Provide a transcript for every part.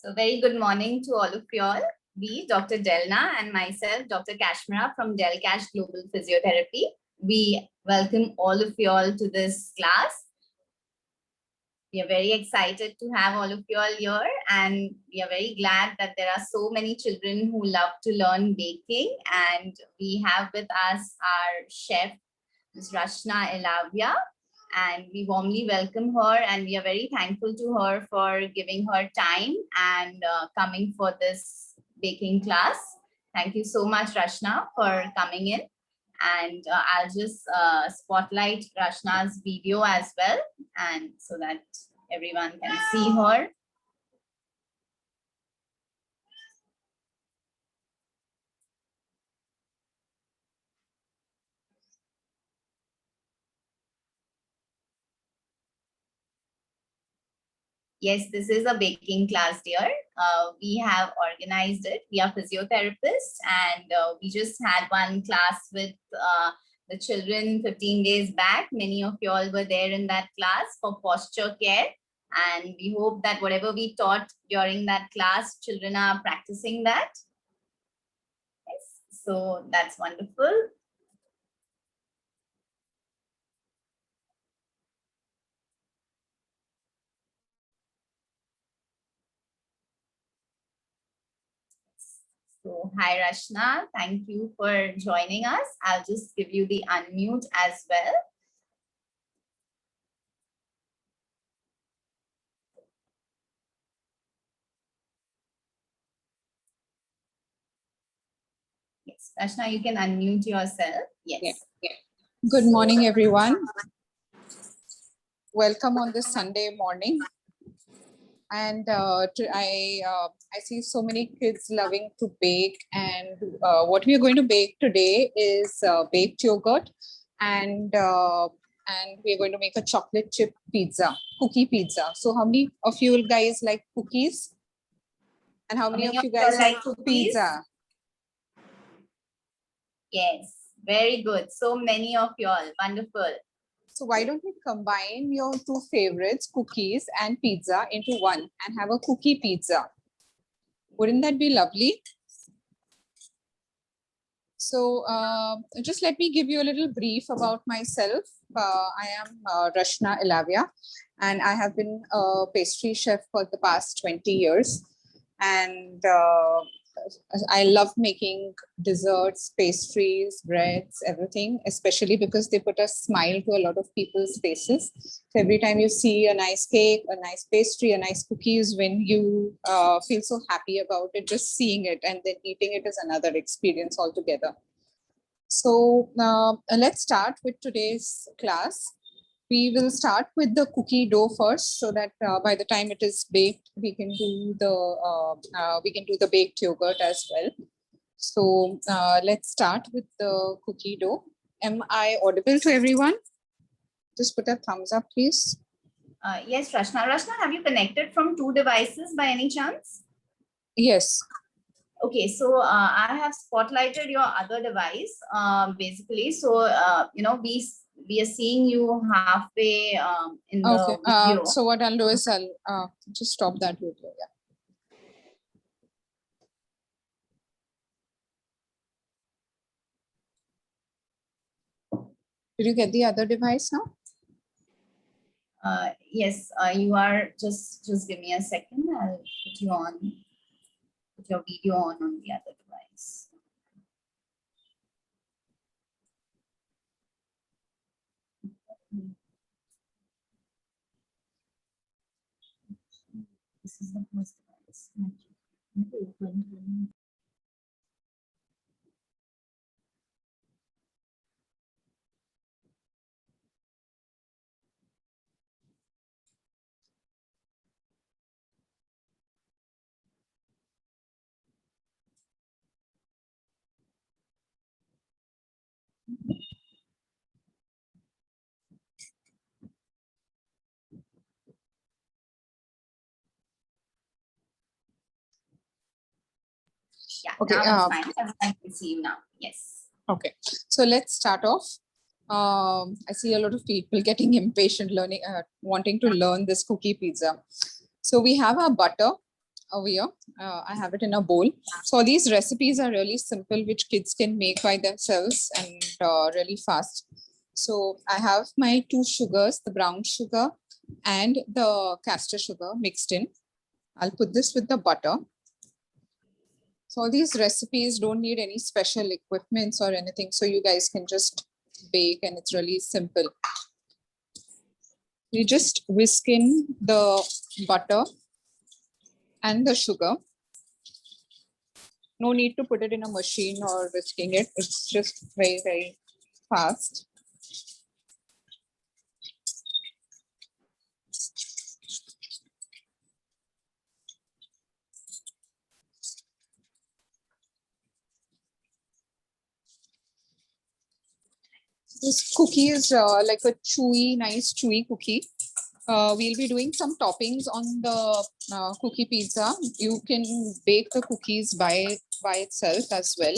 So very good morning to all of you all. We, Dr. Delna and myself, Dr. Kashmira from Delcash Global Physiotherapy. We welcome all of you all to this class. We are very excited to have all of you all here, and we are very glad that there are so many children who love to learn baking. And we have with us our chef, Ms. Rashna Elavia, and we warmly welcome her, and we are very thankful to her for giving her time and coming for this baking class. Thank you so much, Rashna, for coming in. And I'll just spotlight Rashna's video as well, and so that everyone can see her. Yes, this is a baking class, dear. We have organized it. We are physiotherapists, and we just had one class with the children 15 days back. Many of you all were there in that class for posture care. And we hope that whatever we taught during that class, children are practicing that. Yes, so that's wonderful. So hi Rashna, thank you for joining us. I'll just give you the unmute as well. Yes, Rashna, you can unmute yourself. Yes. Yeah. Good morning, everyone. Welcome on this Sunday morning. And I see so many kids loving to bake, and what we are going to bake today is baked yogurt, and we are going to make a chocolate chip pizza, cookie pizza. So how many of you guys like cookies? And how many of you guys like pizza? Yes, very good. So many of you all, wonderful. So why don't we combine your two favorites, cookies and pizza, into one and have a cookie pizza? Wouldn't that be lovely? So just let me give you a little brief about myself. I am Rashna Elavia, and I have been a pastry chef for the past 20 years. And I love making desserts, pastries, breads, everything, especially because they put a smile to a lot of people's faces. So every time you see a nice cake, a nice pastry, a nice cookies, when you feel so happy about it, just seeing it and then eating it is another experience altogether. So let's start with today's class. We will start with the cookie dough first, so that by the time it is baked, we can do the baked yogurt as well. So let's start with the cookie dough. Am I audible to everyone? Just put a thumbs up, please. Yes, Rashna. Rashna, have you connected from two devices by any chance? Yes. Okay, so I have spotlighted your other device, basically. So, we are seeing you halfway in the video. So what I'll do is I'll just stop that video. Yeah. Did you get the other device now? Yes, you are. Just give me a second. I'll put you on. Put your video on the other device. This is the first device. Yeah, okay, now it's fine. I can see you now. Yes. Okay, so let's start off. I see a lot of people getting impatient wanting to learn this cookie pizza. So we have our butter. over here. I have it in a bowl. So these recipes are really simple, which kids can make by themselves and really fast. So I have my 2 sugars, the brown sugar and the castor sugar mixed in. I'll put this with the butter. So these recipes don't need any special equipments or anything. So you guys can just bake and it's really simple. You just whisk in the butter and the sugar. No need to put it in a machine or whisking it. It's just very, very fast. This cookie is like a chewy, nice chewy cookie. We'll be doing some toppings on the cookie pizza. You can bake the cookies by itself as well.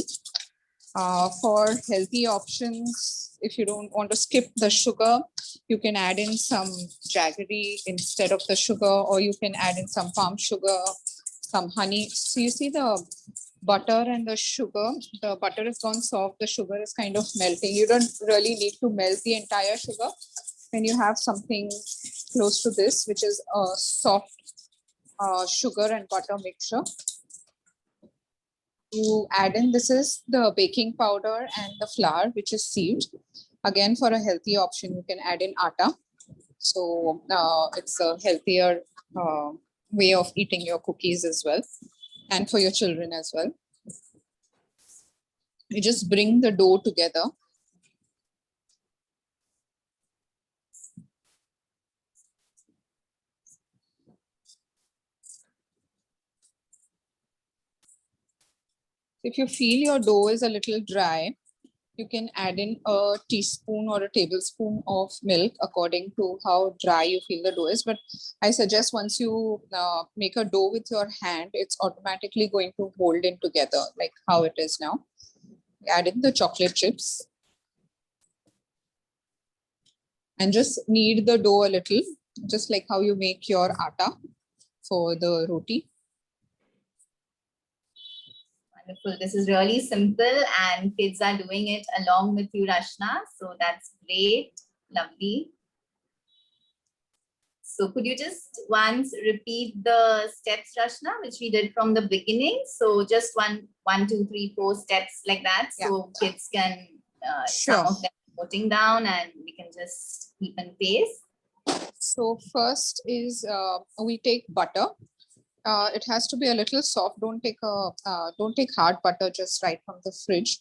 For healthy options, if you don't want to skip the sugar, you can add in some jaggery instead of the sugar, or you can add in some palm sugar, some honey. So you see the butter and the sugar, the butter is gone soft, the sugar is kind of melting. You don't really need to melt the entire sugar. When you have something close to this, which is a soft sugar and butter mixture, you add in, this is the baking powder and the flour, which is sieved. Again, for a healthy option, you can add in atta. So it's a healthier way of eating your cookies as well, and for your children as well. You just bring the dough together. If you feel your dough is a little dry, you can add in a teaspoon or a tablespoon of milk according to how dry you feel the dough is. But I suggest once you make a dough with your hand, it's automatically going to hold in together like how it is now. Add in the chocolate chips and just knead the dough a little, just like how you make your atta for the roti. Wonderful. This is really simple and kids are doing it along with you, Rashna. So that's great. Lovely. So could you just once repeat the steps, Rashna, which we did from the beginning? So just one, two, three, 4 steps like that. So kids can, some of them putting down and we can just keep in pace. So first is we take butter. It has to be a little soft. Don't take hard butter just right from the fridge.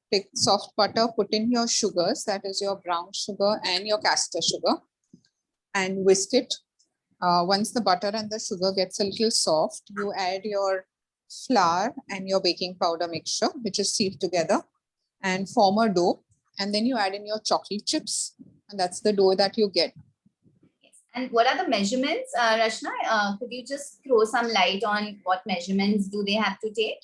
Take soft butter, put in your sugars, that is your brown sugar and your castor sugar, and whisk it. Once the butter and the sugar gets a little soft, you add your flour and your baking powder mixture, which is sieved together, and form a dough. And then you add in your chocolate chips, and that's the dough that you get. And what are the measurements, Rashna? Could you just throw some light on what measurements do they have to take?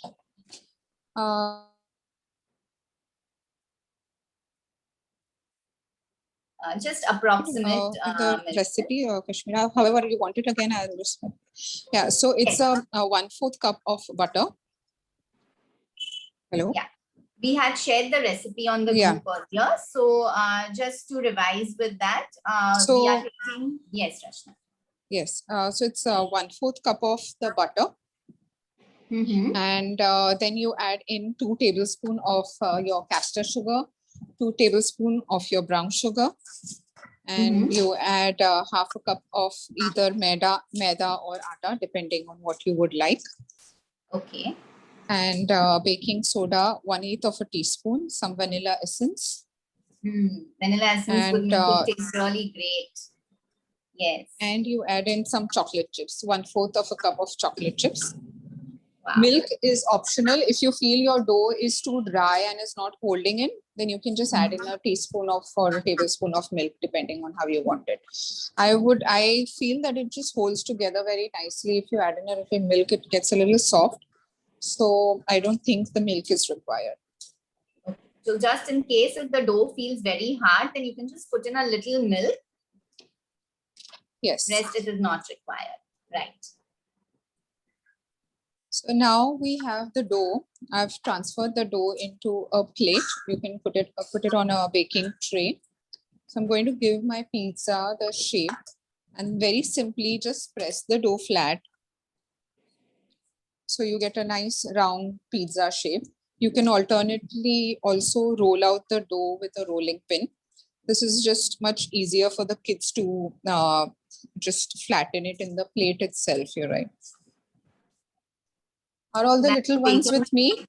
Just approximate. The recipe, Kashmira, however you want it again, I'll just. Yeah, so it's a 1/4 cup of butter. Hello? Yeah. We had shared the recipe on the group earlier. So just to revise with that, we are taking, yes, Rashna. Yes, so it's 1/4 cup of the butter. And then you add in 2 tablespoons of your castor sugar, 2 tablespoons of your brown sugar, and you add 1/2 cup of either maida or atta, depending on what you would like. Okay. And baking soda, 1/8 of a teaspoon, some vanilla essence. Vanilla essence would make it taste really great. Yes. And you add in some chocolate chips, 1/4 of a cup of chocolate chips. Wow. Milk is optional. If you feel your dough is too dry and is not holding in, then you can just add in a teaspoon or a tablespoon of milk, depending on how you want it. I feel that it just holds together very nicely. If you add in a little milk, it gets a little soft. So I don't think the milk is required. Okay. So just in case if the dough feels very hard, then you can just put in a little milk. Yes. Rest it is not required. Right. So now we have the dough. I've transferred the dough into a plate. You can put it on a baking tray. So I'm going to give my pizza the shape and very simply just press the dough flat. So you get a nice round pizza shape. You can alternately also roll out the dough with a rolling pin. This is just much easier for the kids to just flatten it in the plate itself, you're right. Are all the That's little ones baking. with me?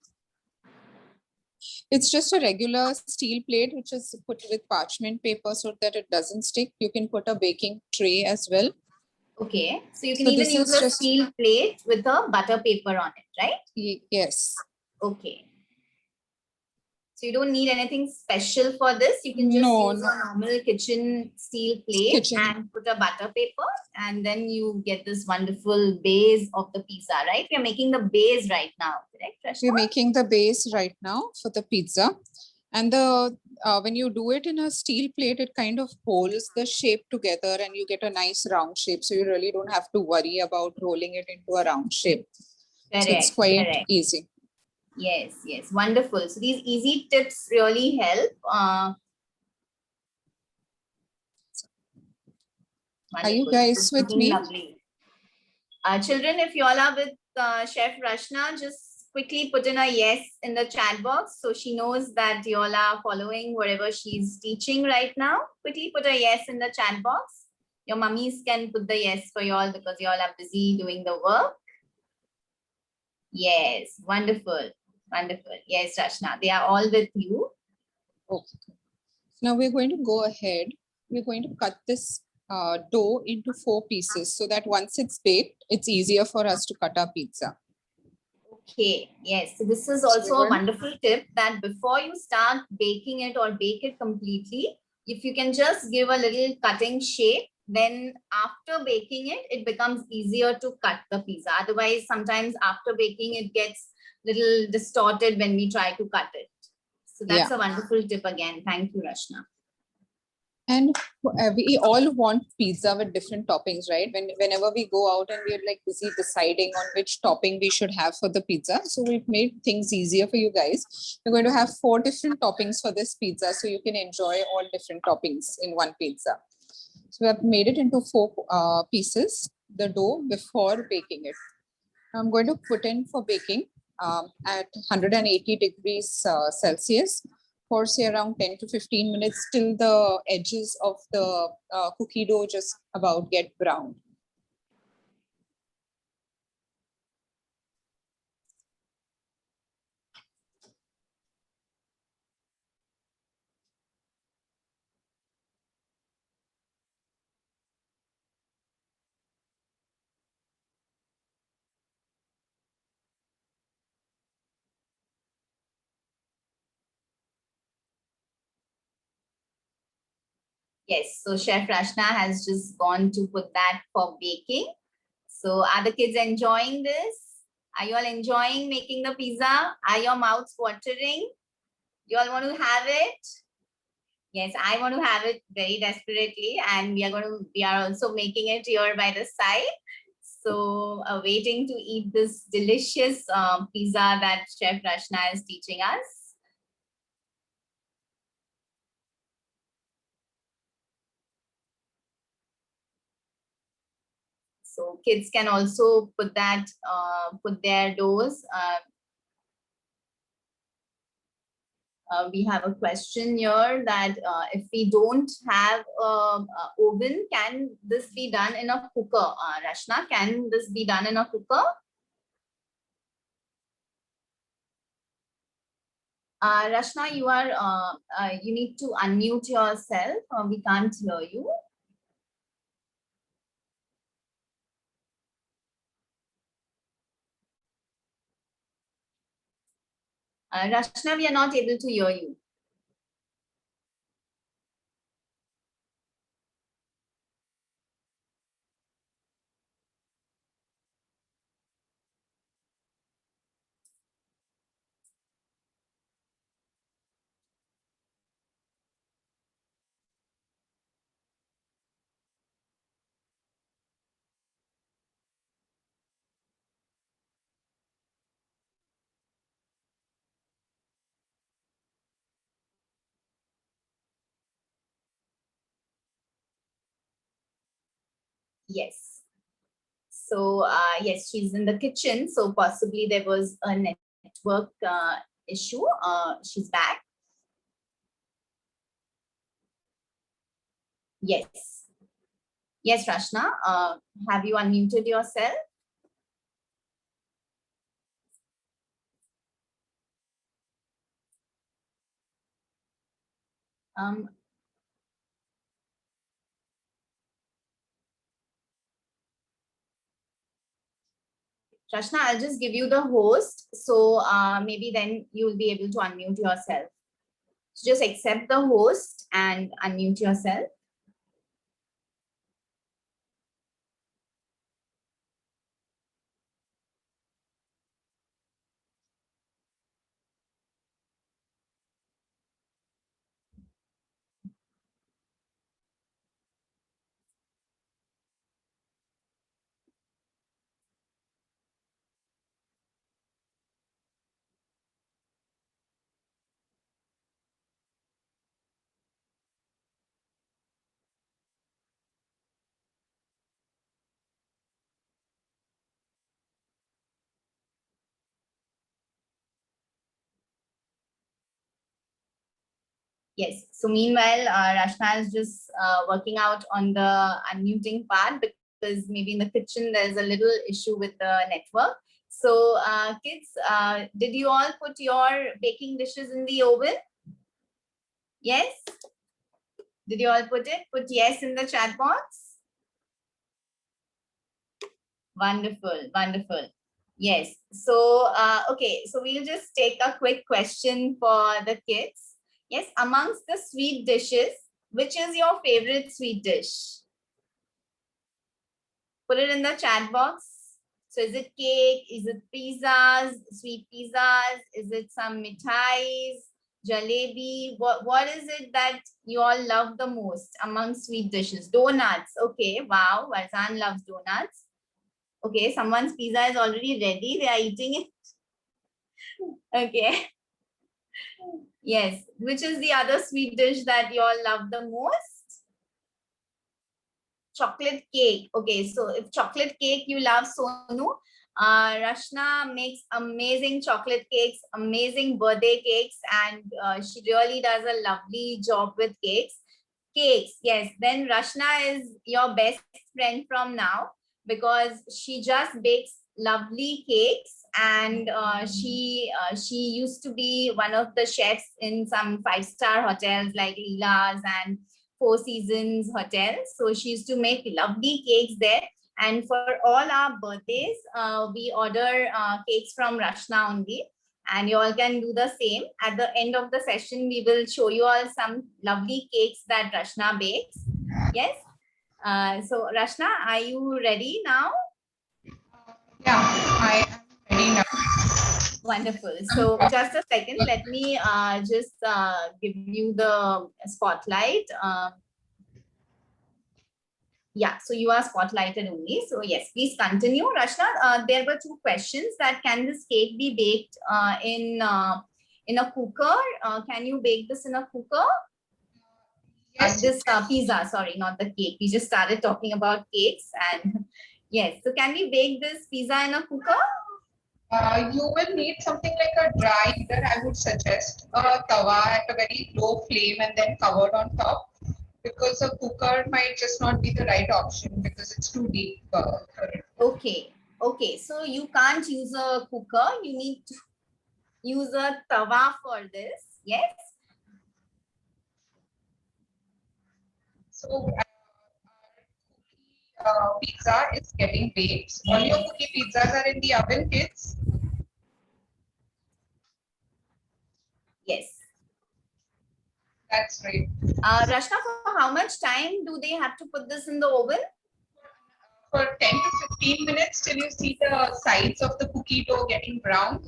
It's just a regular steel plate, which is put with parchment paper so that it doesn't stick. You can put a baking tray as well. Okay, so you can So even this use is a just, steel plate with a butter paper on it, right? yes. Okay. So you don't need anything special for this. You can just No, use no. a normal kitchen steel plate Kitchen. and put a butter paper, and then you get this wonderful base of the pizza, right? We are making the base right now, correct, We're Rashna? making the base right now for the pizza. And the when you do it in a steel plate, it kind of holds the shape together and you get a nice round shape. So you really don't have to worry about rolling it into a round shape. So it's Correct, quite correct. easy. Yes, yes, wonderful. So these easy tips really help. Are you Wonderful. guys It's with looking me? lovely. Children, if you all are with Chef Rashna, just quickly put in a yes in the chat box so she knows that you all are following whatever she's teaching right now. Quickly put a yes in the chat box. Your mummies can put the yes for you all because you all are busy doing the work. Yes, wonderful, wonderful. Yes, Rashna, they are all with you. Okay. Now we're going to go ahead. We're going to cut this dough into 4 pieces so that once it's baked, it's easier for us to cut our pizza. Okay, yes. So this is So also we're a going- wonderful tip that before you start baking it or bake it completely, if you can just give a little cutting shape, then after baking it, it becomes easier to cut the pizza. Otherwise, sometimes after baking, it gets little distorted when we try to cut it. So that's Yeah. a wonderful tip again. Thank you, Rashna. And we all want pizza with different toppings, right? Whenever we go out and we're like busy deciding on which topping we should have for the pizza. So we've made things easier for you guys. We're going to have 4 different toppings for this pizza so you can enjoy all different toppings in one pizza. So we have made it into 4 pieces, the dough before baking it. I'm going to put in for baking at 180 degrees Celsius for say around 10 to 15 minutes till the edges of the cookie dough just about get brown. Yes, so Chef Rashna has just gone to put that for baking. So are the kids enjoying this? Are you all enjoying making the pizza? Are your mouths watering? You all want to have it? Yes, I want to have it very desperately, and we are also making it here by the side. So waiting to eat this delicious pizza that Chef Rashna is teaching us. So kids can also put that, put their doughs. We have a question here that if we don't have an oven, can this be done in a cooker? Rashna, can this be done in a cooker? Rashna, you need to unmute yourself. We can't hear you. Rashna, we are not able to hear you. Yes. So yes, she's in the kitchen. So possibly there was a network issue. She's back. Yes. Yes, Rashna, have you unmuted yourself? Rashna, I'll just give you the host. So maybe then you'll be able to unmute yourself. So just accept the host and unmute yourself. Yes. So meanwhile, Rashna is just working out on the unmuting part because maybe in the kitchen there's a little issue with the network. So kids, did you all put your baking dishes in the oven? Yes? Did you all put it? Put yes in the chat box. Wonderful, wonderful. Yes. So, okay. So we'll just take a quick question for the kids. Yes. Amongst the sweet dishes, which is your favorite sweet dish? Put it in the chat box. So is it cake? Is it pizzas, sweet pizzas? Is it some mithais, jalebi? What is it that you all love the most among sweet dishes? Donuts. Okay. Wow. Varzan loves donuts. Okay. Someone's pizza is already ready. They are eating it. Okay. Yes. Which is the other sweet dish that you all love the most? Chocolate cake. Okay. So if chocolate cake you love, Sonu, Rashna makes amazing chocolate cakes, amazing birthday cakes, and she really does a lovely job with cakes. Cakes, yes. Then Rashna is your best friend from now because she just bakes lovely cakes, and she used to be one of the chefs in some 5-star hotels like Leela's and Four Seasons Hotel. So she used to make lovely cakes there. And for all our birthdays, we order cakes from Rashna only. And you all can do the same. At the end of the session, we will show you all some lovely cakes that Rashna bakes. Yes. So Rashna, are you ready now? Yeah, I am ready now. Wonderful. So just a second, let me just give you the spotlight. Yeah, so you are spotlighted only. So yes, please continue. Rashna, there were two questions that can this cake be baked in a cooker? Can you bake this in a cooker? Yes, This pizza, sorry, not the cake. We just started talking about cakes and yes. So can we bake this pizza in a cooker? you will need something like a dry heater. I would suggest a tawa at a very low flame and then covered on top, because a cooker might just not be the right option because it's too deep for it. Okay. Okay. So you can't use a cooker. You need to use a tawa for this. Yes. So pizza is getting baked. All your cookie pizzas are in the oven, kids. Yes. That's right. Rashna, for how much time do they have to put this in the oven? For 10 to 15 minutes till you see the sides of the cookie dough getting brown.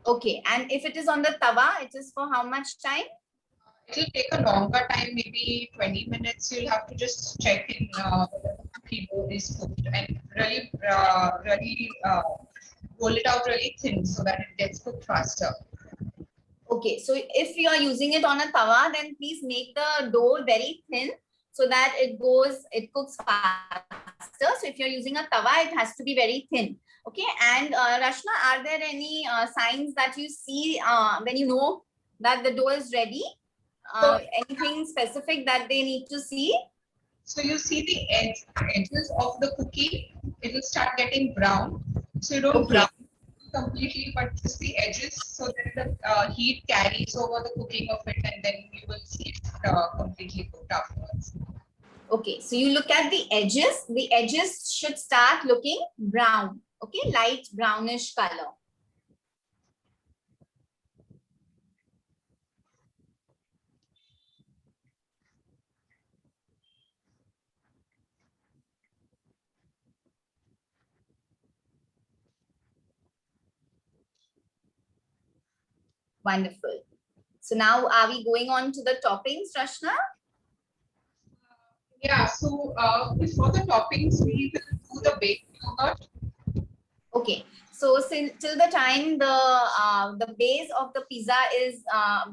Okay. And if it is on the tawa, it is for how much time? It will take a longer time, maybe 20 minutes. You'll have to just check in whether the cookie dough is cooked and really roll it out really thin so that it gets cooked faster. Okay. So if you are using it on a tawa, then please make the dough very thin so that it cooks fast. faster. So if you're using a tawa, it has to be very thin. Okay. And Rashna, are there any signs that you see when you know that the dough is ready? Anything specific that they need to see? So you see the edges of the cookie, it will start getting brown. So you don't brown completely, but just the edges, so that the heat carries over the cooking of it, and then you will see it completely cooked afterwards. Okay, so you look at the edges. The edges should start looking brown. Okay, light brownish color. Wonderful. So now are we going on to the toppings, Rashna? Yeah, so before the toppings, we will do the baked yogurt. Okay, so till the time the base of the pizza is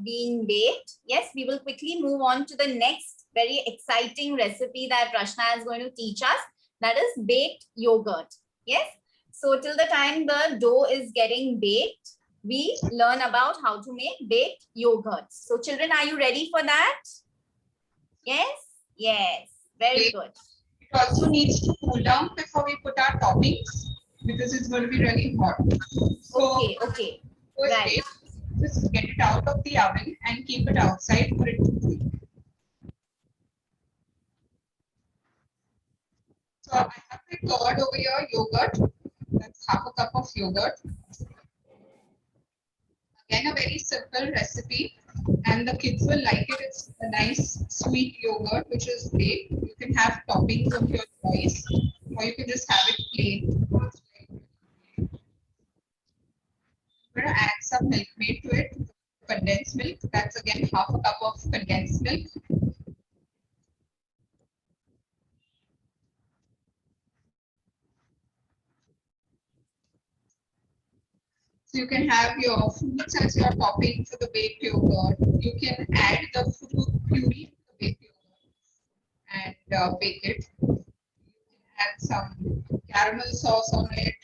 being baked, yes, we will quickly move on to the next very exciting recipe that Rashna is going to teach us. That is baked yogurt. Yes. So till the time the dough is getting baked, we learn about how to make baked yogurt. So children, are you ready for that? Yes? Yes. Very good. It also needs to cool down before we put our toppings, because it's going to be really hot. So, okay. Right. Just get it out of the oven and keep it outside for it to cool. So I have my curd over here, yogurt. That's half a cup of yogurt. Again, a very simple recipe, and the kids will like it. It's a nice sweet yogurt which is baked. You can have toppings of your choice, or you can just have it plain. We're going to add some milk made to it, condensed milk. That's again half a cup of condensed milk. So you can have your fruits as your topping for the baked yogurt. You can add the fruit puree to the baked yogurt and bake it. You can add some caramel sauce on it.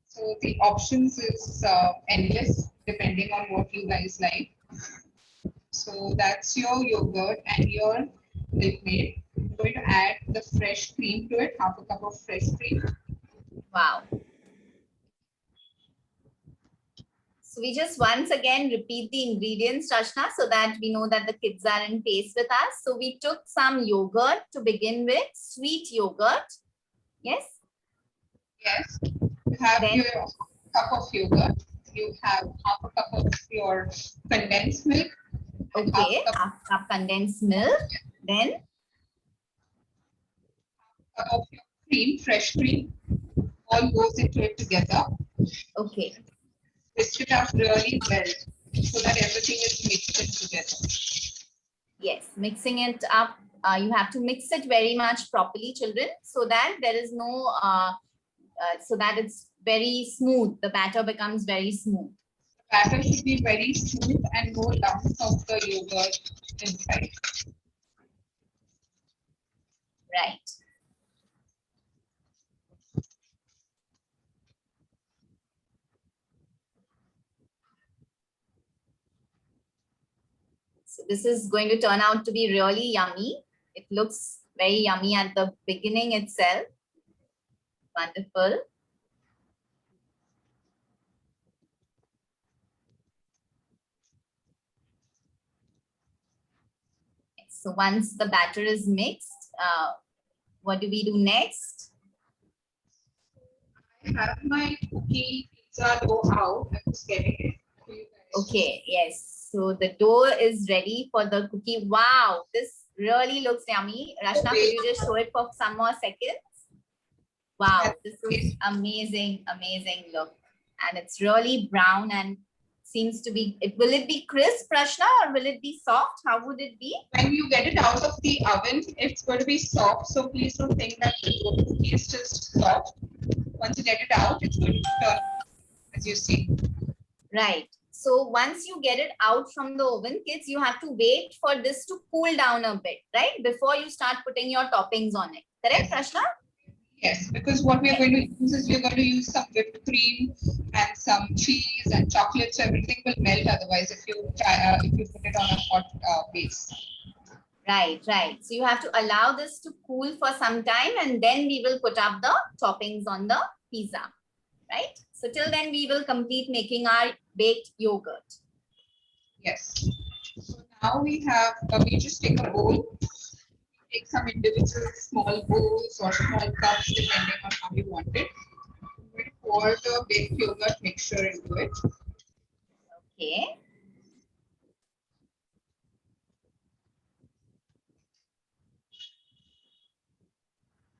So the options is endless depending on what you guys like. So that's your yogurt and your milkmaid. I'm going to add the fresh cream to it, half a cup of fresh cream. Wow. So we just once again repeat the ingredients, Rashna, so that we know that the kids are in pace with us. So we took some yogurt to begin with, sweet yogurt. Yes? Yes. You have your cup of yogurt. You have half a cup of your condensed milk. Okay, half cup condensed milk. Then? Half cup of your cream, fresh cream. All goes into it together. Okay. Whisk it up really well so that everything is mixed in together. Yes, mixing it up. You have to mix it very much properly, children, so that there is no, so that it's very smooth. The batter becomes very smooth. The batter should be very smooth and no lumps of the yogurt inside. Right. So this is going to turn out to be really yummy. It looks very yummy at the beginning itself. Wonderful. So once the batter is mixed, what do we do next? I have my cookie pizza dough out. I'm just getting it for you guys. Okay, yes. So the dough is ready for the cookie. Wow, this really looks yummy. Rashna, could you just show it for some more seconds? Wow, this is amazing, amazing look. And it's really brown and seems to be, will it be crisp, Rashna, or will it be soft? How would it be? When you get it out of the oven, it's going to be soft. So please don't think that the cookie is just soft. Once you get it out, it's going to turn as you see. Right. So once you get it out from the oven, kids, you have to wait for this to cool down a bit, right? Before you start putting your toppings on it. Correct, Yes. Rashna? Yes, because what we are going to use is we are going to use some whipped cream and some cheese and chocolate, so everything will melt otherwise if you put it on a hot base. Right, right. So you have to allow this to cool for some time and then we will put up the toppings on the pizza, right? So till then we will complete making our baked yogurt. Yes. So now we just take a bowl, take some individual small bowls or small cups depending on how you want it. We pour the baked yogurt mixture into it. Okay.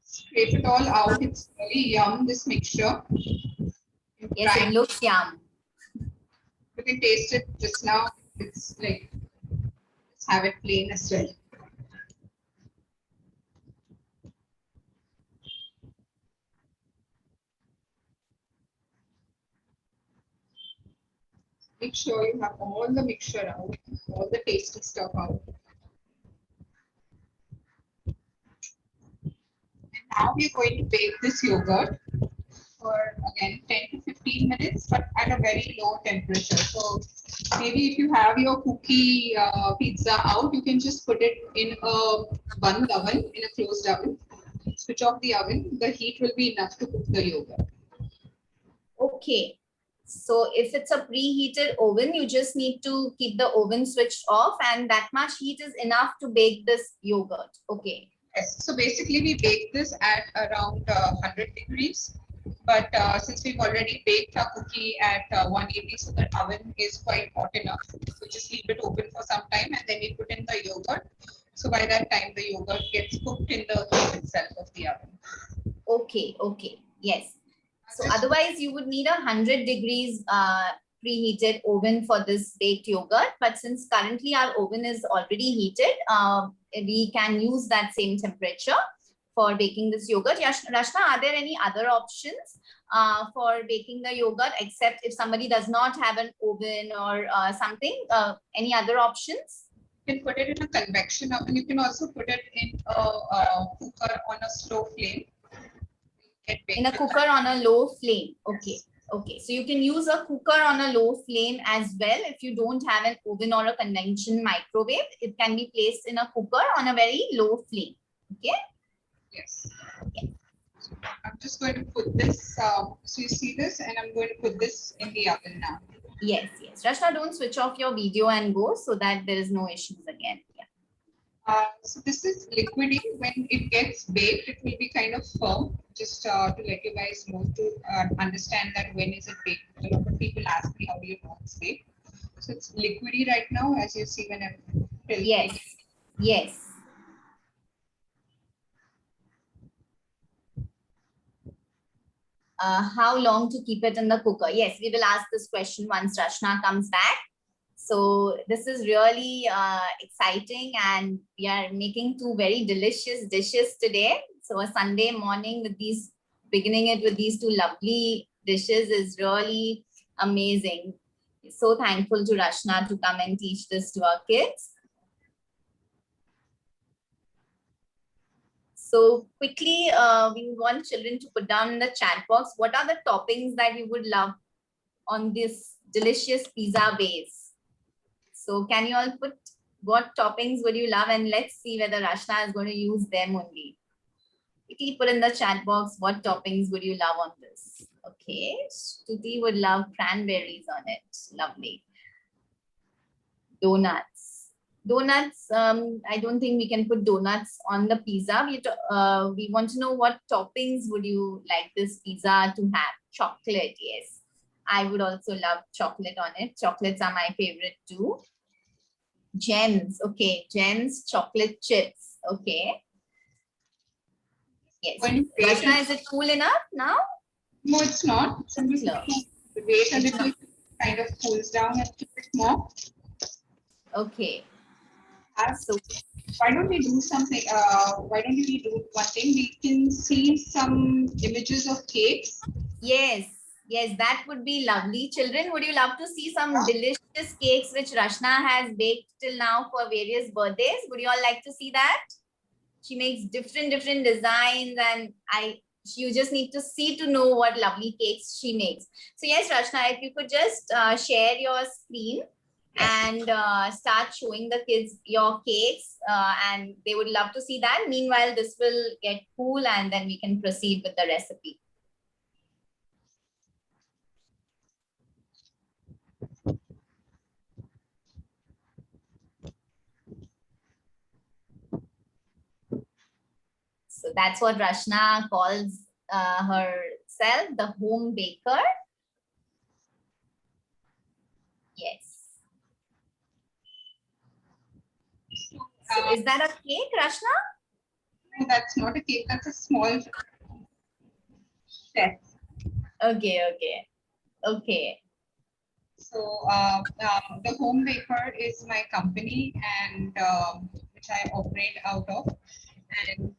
Scrape it all out. It's really yum, this mixture. Yes, it looks yum. You can taste it just now. It's like, let's have it plain as well. Make sure you have all the mixture out, all the tasty stuff out. And now we're going to bake this yogurt for again 10 to 15 minutes, but at a very low temperature. So maybe if you have your cookie pizza out, you can just put it in a bund oven, in a closed oven. Switch off the oven. The heat will be enough to cook the yogurt. Okay. So if it's a preheated oven, you just need to keep the oven switched off and that much heat is enough to bake this yogurt. Okay. Yes. So basically we bake this at around 100 degrees. But since we've already baked our cookie at 180, so the oven is quite hot enough. So just leave it open for some time and then we put in the yogurt. So by that time, the yogurt gets cooked in the heat itself of the oven. Okay, okay. Yes. So otherwise you would need 100 degrees preheated oven for this baked yogurt. But since currently our oven is already heated, we can use that same temperature for baking this yogurt. Rashna, are there any other options for baking the yogurt except if somebody does not have an oven or something? Any other options? You can put it in a convection oven. You can also put it in a cooker on a slow flame. In a cooker on a low flame. Okay. Okay. So you can use a cooker on a low flame as well. If you don't have an oven or a convention microwave, it can be placed in a cooker on a very low flame. Okay. Yes. Okay. So I'm just going to put this. So you see this, and I'm going to put this in the oven now. Yes, yes. Rashna, don't switch off your video and go so that there is no issues again. Yeah. So this is liquidy. When it gets baked, it will be kind of firm. Just to let you guys know to understand that when is it baked. A lot of people ask me how do you know it's baked. So it's liquidy right now, as you see when I'm tilting. Yes, yes. How long to keep it in the cooker? Yes, we will ask this question once Rashna comes back. So this is really exciting and we are making two very delicious dishes today. So a Sunday morning with these, beginning it with these two lovely dishes is really amazing. So thankful to Rashna to come and teach this to our kids. So quickly, we want children to put down in the chat box, what are the toppings that you would love on this delicious pizza base? So can you all put what toppings would you love? And let's see whether Rashna is going to use them only. Quickly put in the chat box, what toppings would you love on this? Okay, Stuti would love cranberries on it. Lovely. Donuts. Donuts, I don't think we can put donuts on the pizza. We want to know what toppings would you like this pizza to have? Chocolate, yes. I would also love chocolate on it. Chocolates are my favorite too. Gems, okay. Gems, chocolate chips, okay. Yes. Rashna, is it cool enough now? No, it's not. It's wait a little, kind of cools down a little bit more. Okay. So why don't we do something? Why don't we do one thing? We can see some images of cakes. Yes, yes, that would be lovely. Children, would you love to see some delicious cakes which Rashna has baked till now for various birthdays? Would you all like to see that? She makes different designs and I you just need to see to know what lovely cakes she makes. So yes, Rashna, if you could just share your screen and start showing the kids your cakes, and they would love to see that. Meanwhile, this will get cool and then we can proceed with the recipe. So that's what Rashna calls herself, the home baker. Yes. So is that a cake, Rashna? No, that's not a cake. That's a small chef. Okay. So the home baker is my company, and which I operate out of, and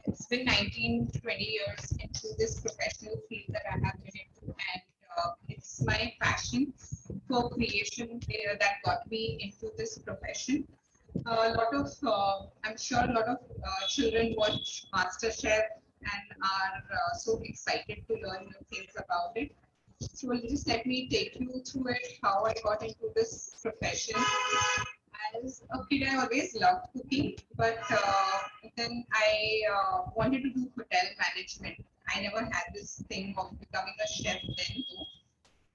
it's been 19 to 20 years into this professional field that I have been into, and it's my passion for creation that got me into this profession. A lot of, I'm sure a lot of children watch MasterChef and are so excited to learn new things about it. So just let me take you through it, how I got into this profession. As a kid, I always loved cooking, but then I wanted to do hotel management. I never had this thing of becoming a chef then too.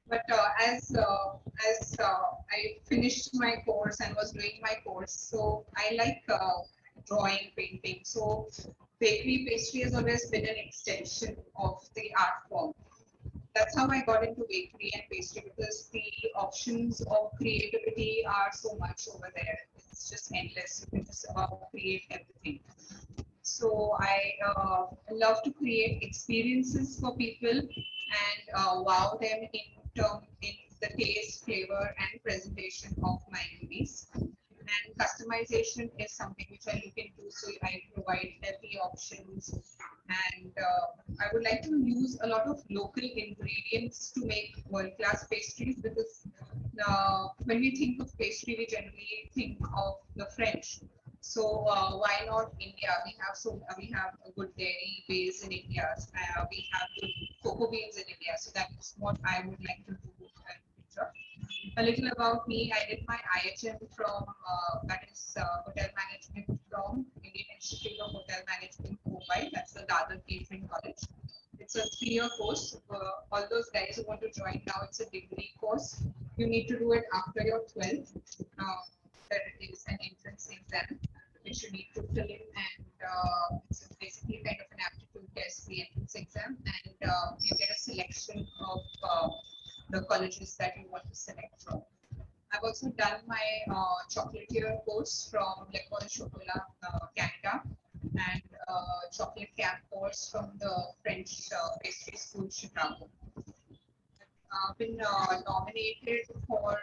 But as I finished my course and was doing my course, so I like drawing, painting. So bakery pastry has always been an extension of the art form. That's how I got into bakery and pastry, because the options of creativity are so much over there. It's just endless. You can just about create everything. So I love to create experiences for people and wow them in the taste, flavor, and presentation of my goodies. And customization is something which I look into. So I provide healthy options, and I would like to use a lot of local ingredients to make world-class pastries, because when we think of pastry, we generally think of the French. So why not India? We have a good dairy base in India. We have good cocoa beans in India. So that's what I would like to do in the future. A little about me. I did my IHM from that is hotel management from Indian Institute of Hotel Management, Mumbai. That's the Dadar Catering College. It's a 3-year course. All those guys who want to join now, it's a degree course. You need to do it after your 12th. There is an entrance exam which you need to fill in, and it's basically kind of an aptitude test, the entrance exam, and you get a selection of the colleges that you want to select from. I've also done my chocolatier course from L'École Chocolat Canada, and chocolate camp course from the French pastry school Chicago. Been nominated for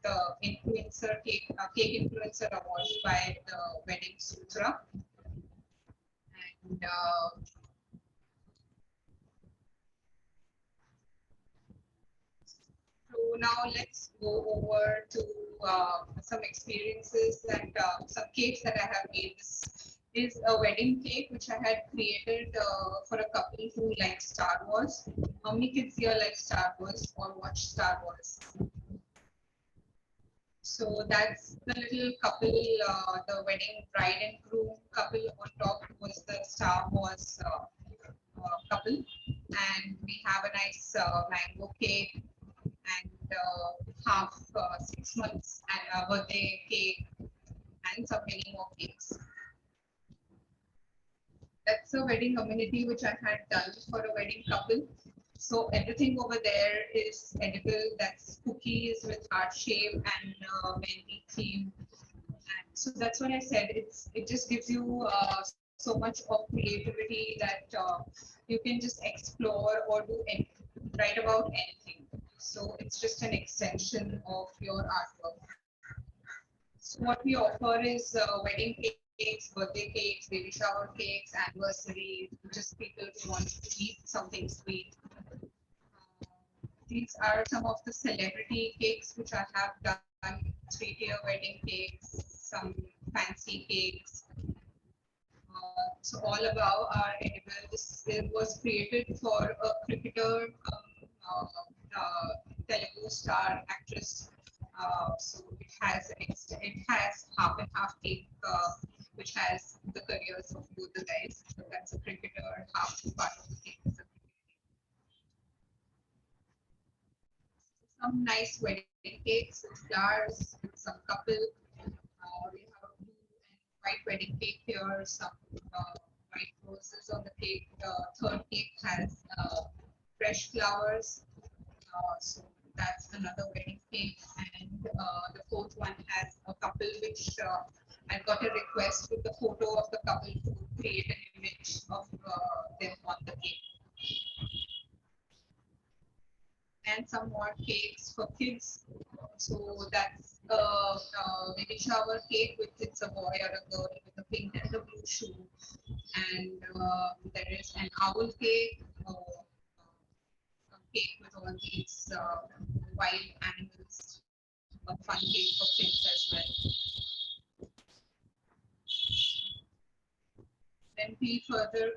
the influencer cake influencer award by the Wedding Sutra, and so now let's go over to some experiences and some cakes that I have made. This is a wedding cake which I had created for a couple who like Star Wars. How many kids here like Star Wars or watch Star Wars? So that's the little couple, the wedding bride and groom couple. On top was the Star Wars couple, and we have a nice mango cake, and half 6 months and a birthday cake, and some many more cakes. That's a wedding community which I had done for a wedding couple. So everything over there is edible. That's cookies with heart shape and mehndi theme. And so that's what I said. It just gives you so much of creativity that you can just explore or do write about anything. So it's just an extension of your artwork. So what we offer is wedding cakes, birthday cakes, baby shower cakes, anniversary, just people who want to eat something sweet. These are some of the celebrity cakes which I have done: 3-tier wedding cakes, some fancy cakes, So all above are edible. This was created for a cricketer, Telugu star actress. So it has half and half cake, which has the careers of both the guys. So that's a cricketer. Half part of the cake is a some nice wedding cakes with flowers, with some couple. We have a blue and white wedding cake here, some white roses on the cake. The third cake has fresh flowers. So that's another wedding cake. And the fourth one has a couple which I got a request with the photo of the couple to create an image of them on the cake. And some more cakes for kids. So that's a baby shower cake with it's a boy or a girl with a pink and a blue shoe. And there is an owl cake, a cake with all these wild animals, a fun cake for kids as well. Then we further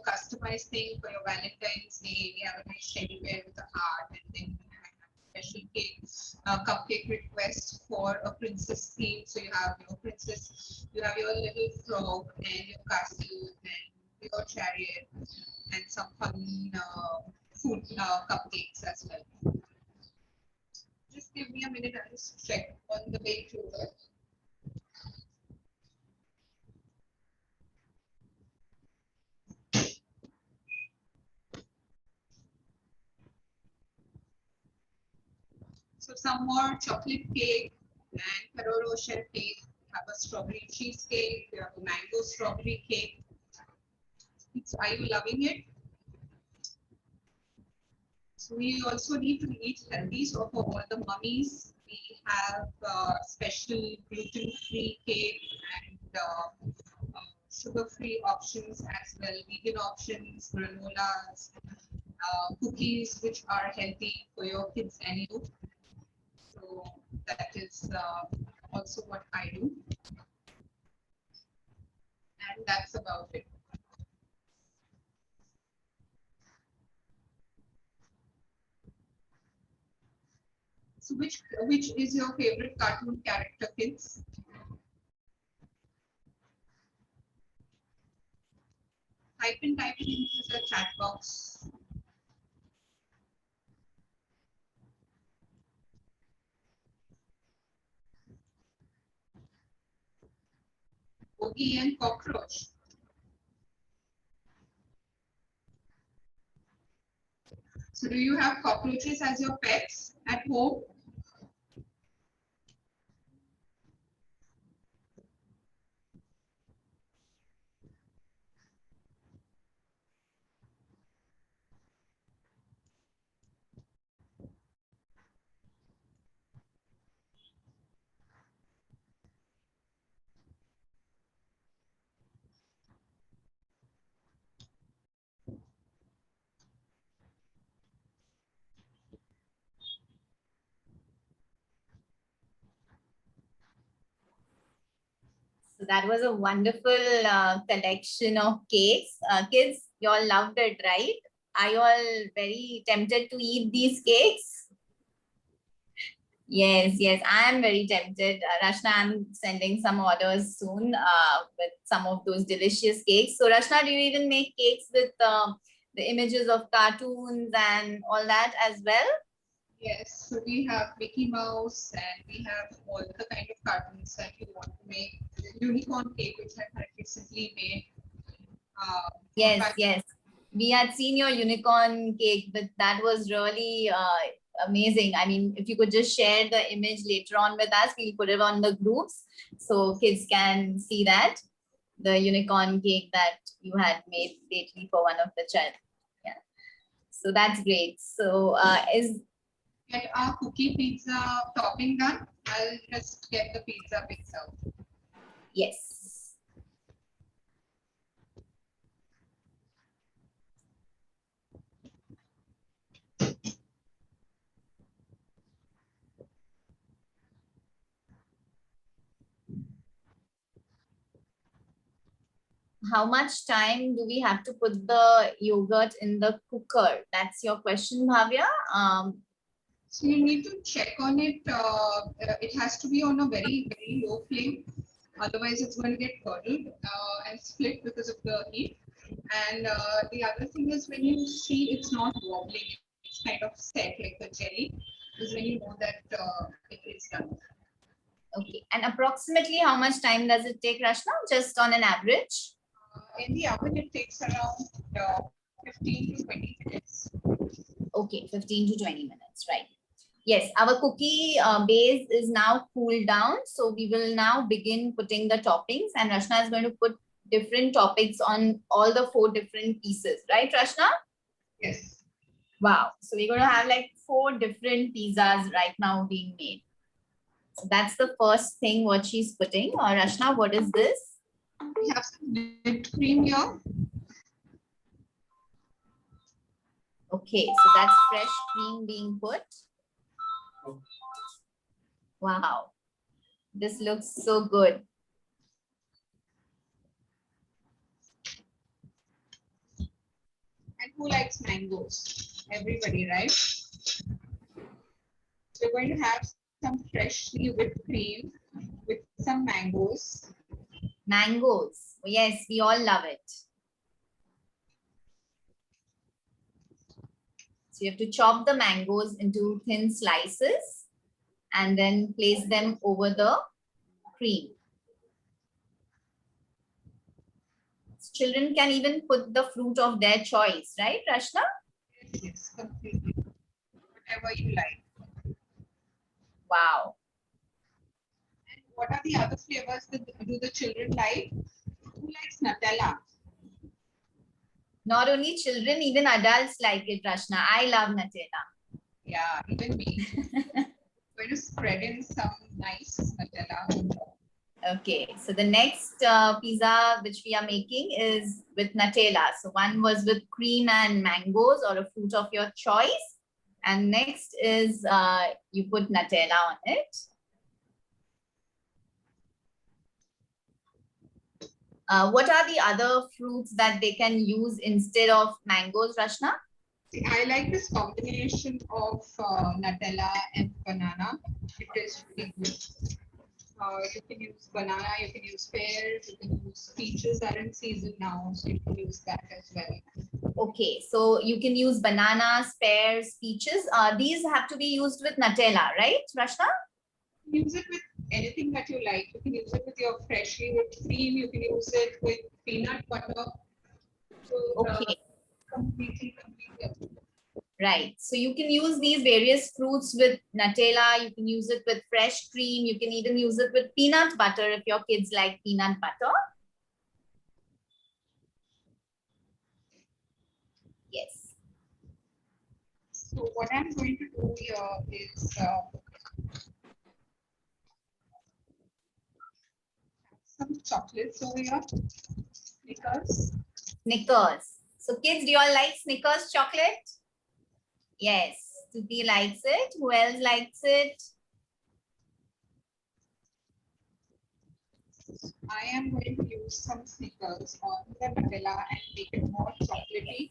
customize thing for your Valentine's Day. We have a nice teddy bear with a heart, and then we have a special cake, cupcake request for a princess theme. So you have your princess, you have your little frog and your castle and your chariot and some fun food cupcakes as well. Just give me a minute. I'll just check on the way through it. So some more chocolate cake and Ferrero Rocher cake. We have a strawberry cheesecake. We have a mango strawberry cake. Are you loving it? So we also need to eat healthy. So for all the mummies, we have special gluten-free cake and sugar-free options as well, vegan options, granolas, cookies which are healthy for your kids and you. So that is also what I do. And that's about it. So which is your favorite cartoon character, kids? Type in into the chat box. Oogie and cockroach. So do you have cockroaches as your pets at home? So that was a wonderful collection of cakes. Kids, you all loved it, right? Are you all very tempted to eat these cakes? Yes, yes, I am very tempted. Rashna, I'm sending some orders soon with some of those delicious cakes. So Rashna, do you even make cakes with the images of cartoons and all that as well? Yes, so we have Mickey Mouse and we have all the kind of cartoons that you want to make. Unicorn cake, which I had recently made. Yes, yes. We had seen your unicorn cake, but that was really amazing. I mean, if you could just share the image later on with us, we'll put it on the groups so kids can see that, the unicorn cake that you had made lately for one of the child. Yeah. So that's great. So get our cookie pizza topping done. I'll just get the pizza mix out. Yes. how much time do we have to put the yogurt in the cooker? That's your question, Bhavya. So you need to check on it. It has to be on a very low flame. Otherwise, it's going to get curdled and split because of the heat. And the other thing is when you see it's not wobbling, it's kind of set like a jelly, is when you know that it is done. Okay, and approximately how much time does it take, Rashna? Just on an average? In the oven, it takes around 15 to 20 minutes. Okay, 15 to 20 minutes, right? Yes, our cookie base is now cooled down. So we will now begin putting the toppings, and Rashna is going to put different toppings on all the 4 different pieces, right, Rashna? Yes. Wow. So we're going to have like 4 different pizzas right now being made. So that's the first thing what she's putting. Or Rashna, what is this? We have some whipped cream here. Okay, so that's fresh cream being put. Wow, this looks so good. And who likes mangoes? Everybody, right? So we're going to have some freshly whipped cream with some mangoes. Mangoes. Yes, we all love it. So you have to chop the mangoes into thin slices and then place them over the cream. Children can even put the fruit of their choice, right, Rashna? Yes, completely. Whatever you like. Wow. And what are the other flavors that do the children like? Who likes Nutella? Not only children, even adults like it, Rashna. I love Nutella. Yeah, even me. Going to spread in some nice Nutella. Okay, so the next pizza which we are making is with Nutella. So one was with cream and mangoes or a fruit of your choice. And next is you put Nutella on it. What are the other fruits that they can use instead of mangoes, Rashna? See, I like this combination of Nutella and banana. It is really good. You can use banana, you can use pears, you can use peaches are in season now, so you can use that as well. Okay, so you can use bananas, pears, peaches. These have to be used with Nutella, right, Rashna? Use it with anything that you like. You can use it with your freshly whipped cream. You can use it with peanut butter. So, Okay. completely. Right. So you can use these various fruits with Nutella. You can use it with fresh cream. You can even use it with peanut butter if your kids like peanut butter. Yes. So what I'm going to do here is some chocolates over here. Snickers. Snickers. So kids, do you all like Snickers chocolate? Yes. Tuti likes it. Who else likes it? I am going to use some Snickers on the Nutella and make it more chocolatey.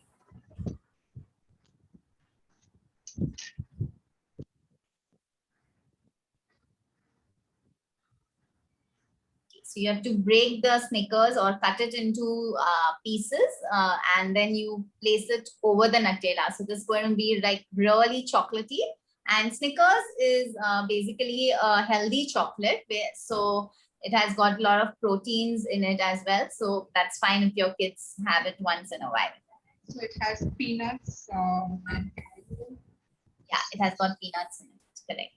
So you have to break the Snickers or cut it into pieces and then you place it over the Nutella. So this is going to be like really chocolatey. And Snickers is basically a healthy chocolate. So it has got a lot of proteins in it as well. So that's fine if your kids have it once in a while. So it has peanuts and yeah, it has got peanuts in it. Correct.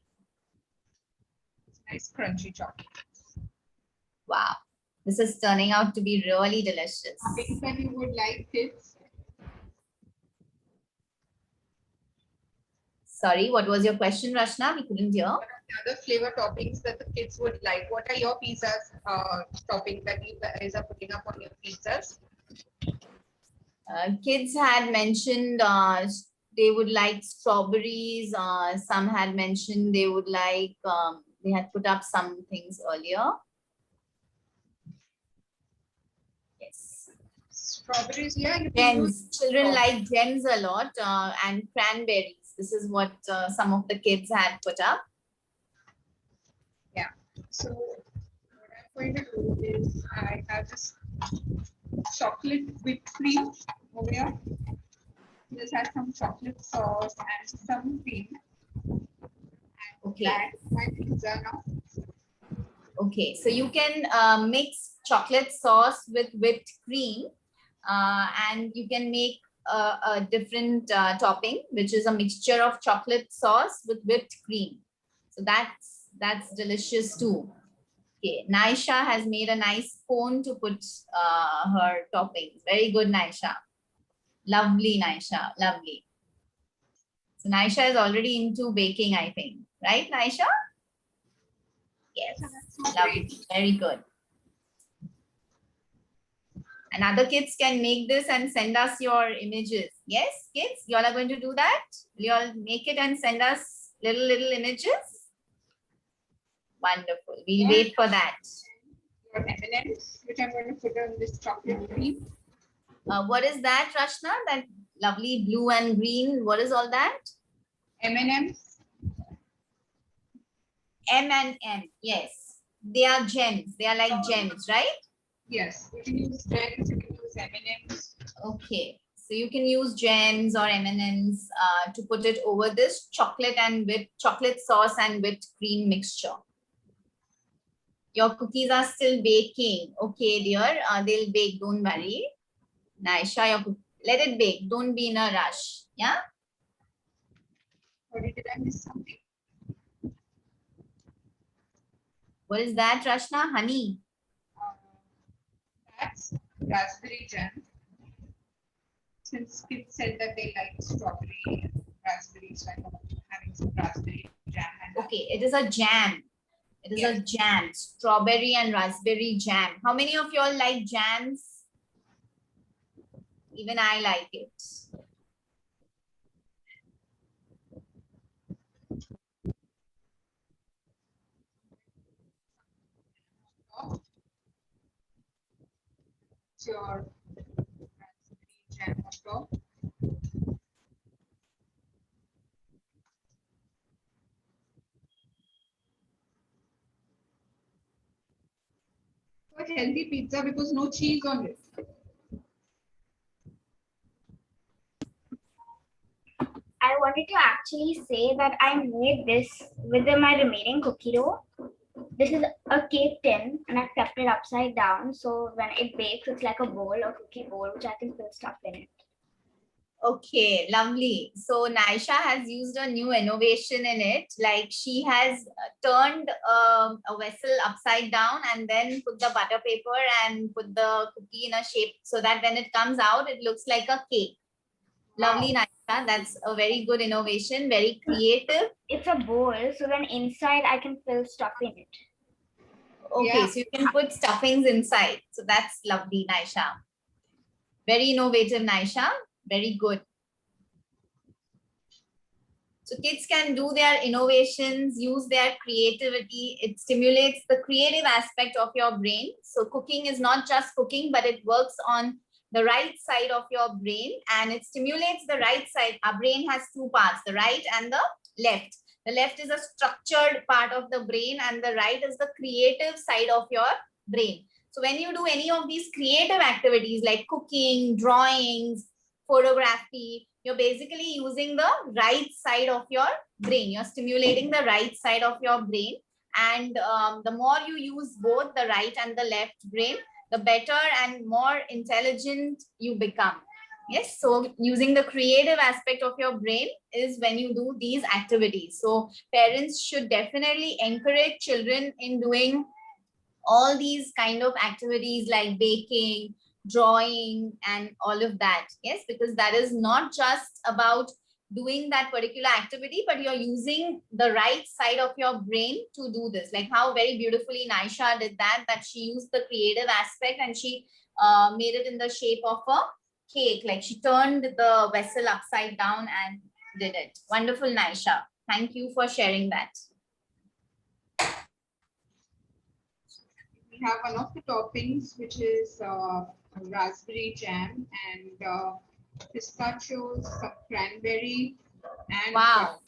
Nice crunchy chocolate. Wow. This is turning out to be really delicious. Things that you would like, kids. Sorry, what was your question, Rashna? We couldn't hear. What are the other flavor toppings that the kids would like? What are your pizzas toppings that you guys are putting up on your pizzas? Kids had mentioned they would like strawberries. Some had mentioned they would like, they had put up some things earlier. Yes. Strawberries, yeah. You can Gems. use Children strawberries. like gems a lot, and cranberries. This is what some of the kids had put up. Yeah. So what I'm going to do is I have this chocolate whipped cream over here. This has some chocolate sauce and some cream. Okay. That's my pizza now. Okay, so you can mix chocolate sauce with whipped cream, and you can make a different topping, which is a mixture of chocolate sauce with whipped cream. So that's delicious too. Okay, Naisha has made a nice cone to put her toppings. Very good, Naisha. Lovely, Naisha. Lovely. So Naisha is already into baking, I think. Right, Naisha? Yes. Lovely. Very good. And other kids can make this and send us your images. Yes, kids, you all are going to do that? You all make it and send us little images? Wonderful. We'll wait for that. Your M&Ms, which I'm going to put on this chocolate cream. What is that, Rashna? That lovely blue and green. What is all that? M&Ms. M and M. Yes. They are gems. They are like gems, right? Yes, you can use gems, you can use M&Ms. Okay. So you can use gems or M&Ms to put it over this chocolate sauce and whipped cream mixture. Your cookies are still baking. Okay, dear. They'll bake. Don't worry. Naisha, let it bake. Don't be in a rush. Yeah? Or did I miss something? What is that, Rashna? Honey. That's raspberry jam. Since kids said that they like strawberry and raspberry, so I'm having some raspberry jam. Okay, it is a jam. It is a jam. Strawberry and raspberry jam. How many of y'all like jams? Even I like it. Your raspberry jam on top. Quite healthy pizza because no cheese on it. I wanted to actually say that I made this with my remaining cookie dough. This is a cake tin and I've kept it upside down. So when it bakes, it's like a bowl, a cookie bowl, which I can fill stuff in it. Okay, lovely. So Naisha has used a new innovation in it. Like she has turned a vessel upside down and then put the butter paper and put the cookie in a shape so that when it comes out, it looks like a cake. Lovely, Naisha. That's a very good innovation, very creative. It's a bowl, so then inside I can fill stuff in it. Okay, so you can put stuffings inside. So that's lovely, Naisha. Very innovative, Naisha. Very good. So kids can do their innovations, use their creativity. It stimulates the creative aspect of your brain. So cooking is not just cooking, but it works on the right side of your brain and it stimulates the right side. Our brain has two parts, the right and the left. The left is a structured part of the brain and the right is the creative side of your brain. So when you do any of these creative activities like cooking, drawings, photography, you're basically using the right side of your brain. You're stimulating the right side of your brain. And the more you use both the right and the left brain, the better and more intelligent you become. Yes, so using the creative aspect of your brain is when you do these activities. So parents should definitely encourage children in doing all these kind of activities like baking, drawing, and all of that. Yes, because that is not just about doing that particular activity, but you're using the right side of your brain to do this. Like how very beautifully Naisha did that she used the creative aspect and she made it in the shape of a cake. Like she turned the vessel upside down and did it. Wonderful, Naisha. Thank you for sharing that. We have one of the toppings, which is raspberry jam, and pistachios, some cranberry, and Wow.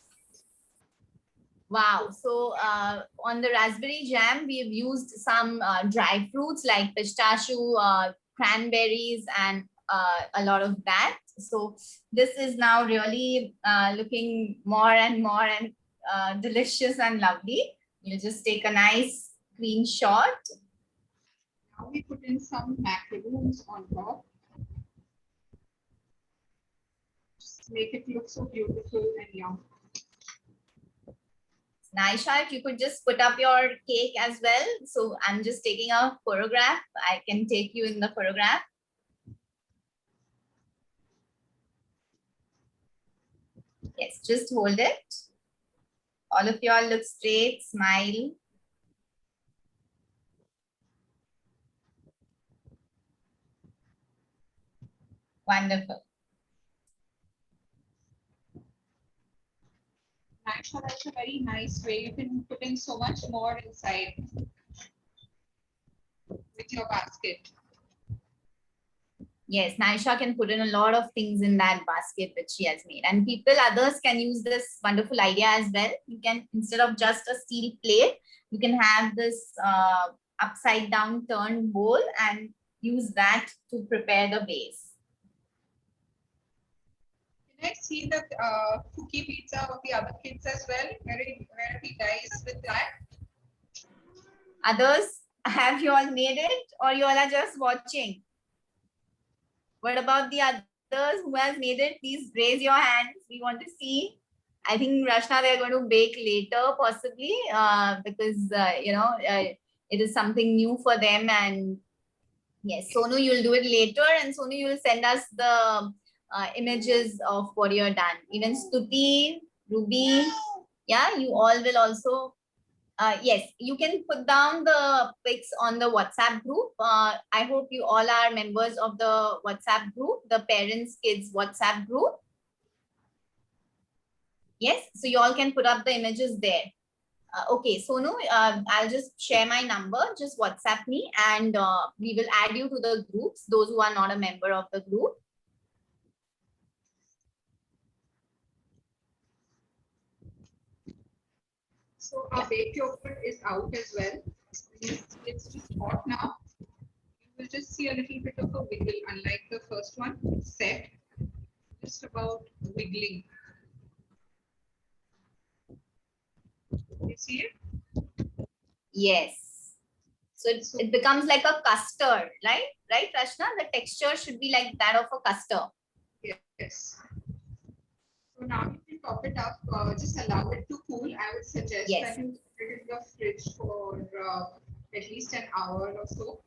Wow. So on the raspberry jam, we have used some dry fruits like pistachio, cranberries, and a lot of that. So this is now really looking more and more and delicious and lovely. You just take a nice clean shot. now we put in some macaroons on top. Just make it look so beautiful and yum. Naisha, if you could just put up your cake as well. So I'm just taking a photograph. I can take you in the photograph. Yes, just hold it. All of y'all look straight, smile. Wonderful. Aisha, that's a very nice way. You can put in so much more inside with your basket. Yes, Naisha can put in a lot of things in that basket that she has made. And people, others can use this wonderful idea as well. You can, instead of just a steel plate, you can have this upside down turned bowl and use that to prepare the base. Can I see the cookie pizza of the other kids as well? Where are the guys with that? Others, have you all made it or you all are just watching? What about the others who has made it? Please raise your hands. We want to see. I think Rashna, they're going to bake later possibly because, it is something new for them. And yes, Sonu, you'll do it later. And Sonu, you'll send us the images of what you're done. Even Stuti, Ruby, yeah, you all will also yes, you can put down the pics on the WhatsApp group. I hope you all are members of the WhatsApp group, the parents kids WhatsApp group. Yes, so you all can put up the images there. Okay, Sonu, I'll just share my number, just WhatsApp me and we will add you to the groups, those who are not a member of the group. So our baked yogurt is out as well. It's just hot now. You will just see a little bit of a wiggle, unlike the first one, set. Just about wiggling. You see it? Yes. So it becomes like a custard, right? Right, Rashna? The texture should be like that of a custard. Yes. So now you can top it up. Just allow it to cool. I would suggest Yes. that you put it in the fridge for at least an hour or so.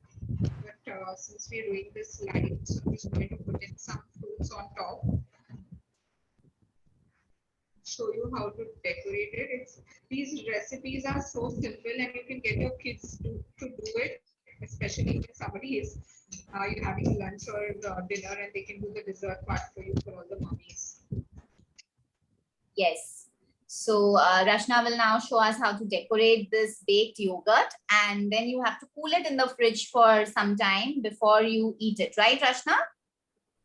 But since we're doing this live, so I'm just going to put in some fruits on top. Show you how to decorate it. These recipes are so simple and you can get your kids to do it, especially if somebody is you're having lunch or dinner and they can do the dessert part for you for all the mummies. Yes. So Rashna will now show us how to decorate this baked yogurt and then you have to cool it in the fridge for some time before you eat it, right, Rashna?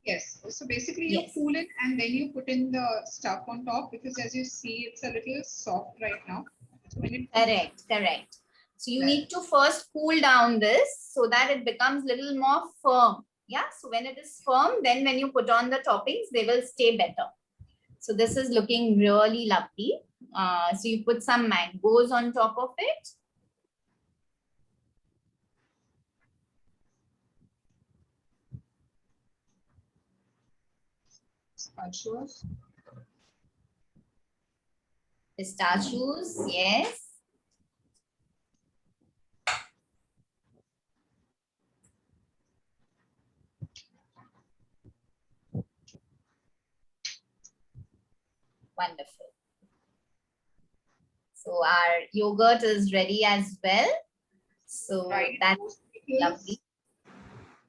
Yes. So basically you Yes. cool it and then you put in the stuff on top because as you see, it's a little soft right now. So when it Correct, correct. So you need to first cool down this so that it becomes a little more firm. Yeah. So when it is firm, then when you put on the toppings, they will stay better. So this is looking really lovely. So you put some mangoes on top of it. pistachios. Pistachios, yes. Wonderful. So our yogurt is ready as well. So that's lovely.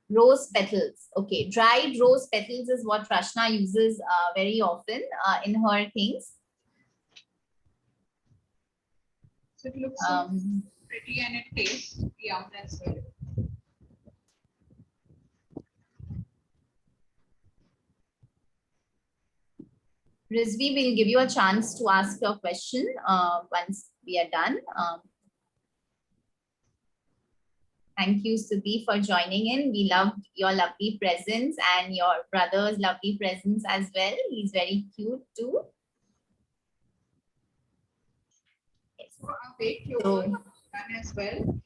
Rose petals. Okay, dried rose petals is what Rashna uses very often in her things. So it looks so pretty and it tastes yum as well. Rizvi, we'll give you a chance to ask your question once we are done. Thank you, Sudhi, for joining in. We loved your lovely presence and your brother's lovely presence as well. He's very cute too. Yes. I'll wait your So, done as well.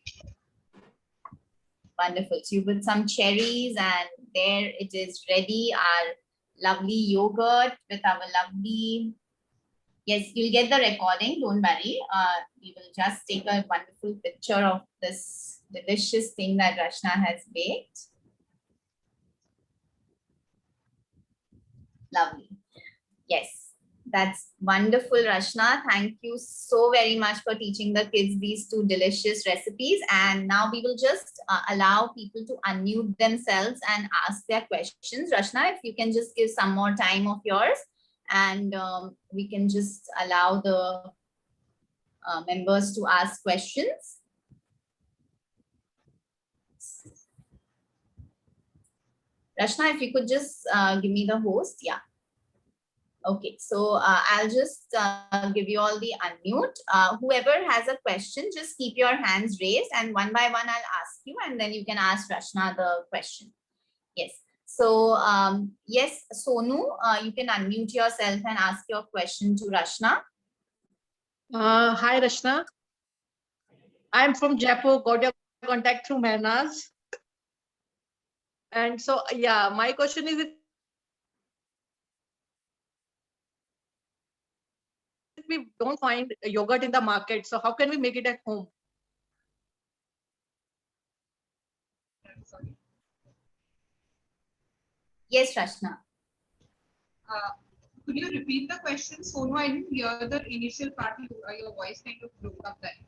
wonderful. So you put some cherries and there it is ready. Our lovely yogurt with our lovely, yes, you'll get the recording, don't worry. We will just take a wonderful picture of this delicious thing that Rashna has baked. Lovely. Yes, that's wonderful, Rashna. Thank you so very much for teaching the kids these two delicious recipes. And now we will just allow people to unmute themselves and ask their questions. Rashna, if you can just give some more time of yours, and we can just allow the members to ask questions. Rashna, if you could just give me the host. Yeah. Okay, so I'll just give you all the unmute. Whoever has a question, just keep your hands raised and one by one I'll ask you and then you can ask Rashna the question. Yes. So yes, Sonu, you can unmute yourself and ask your question to Rashna. Hi, Rashna. I'm from Jaipur, got your contact through Mehnaz. And so, yeah, my question is, if we don't find yogurt in the market, so how can we make it at home? Sorry. Yes, Rashna. Could you repeat the question, Sonu? I didn't hear the initial part. Your voice kind of broke up there.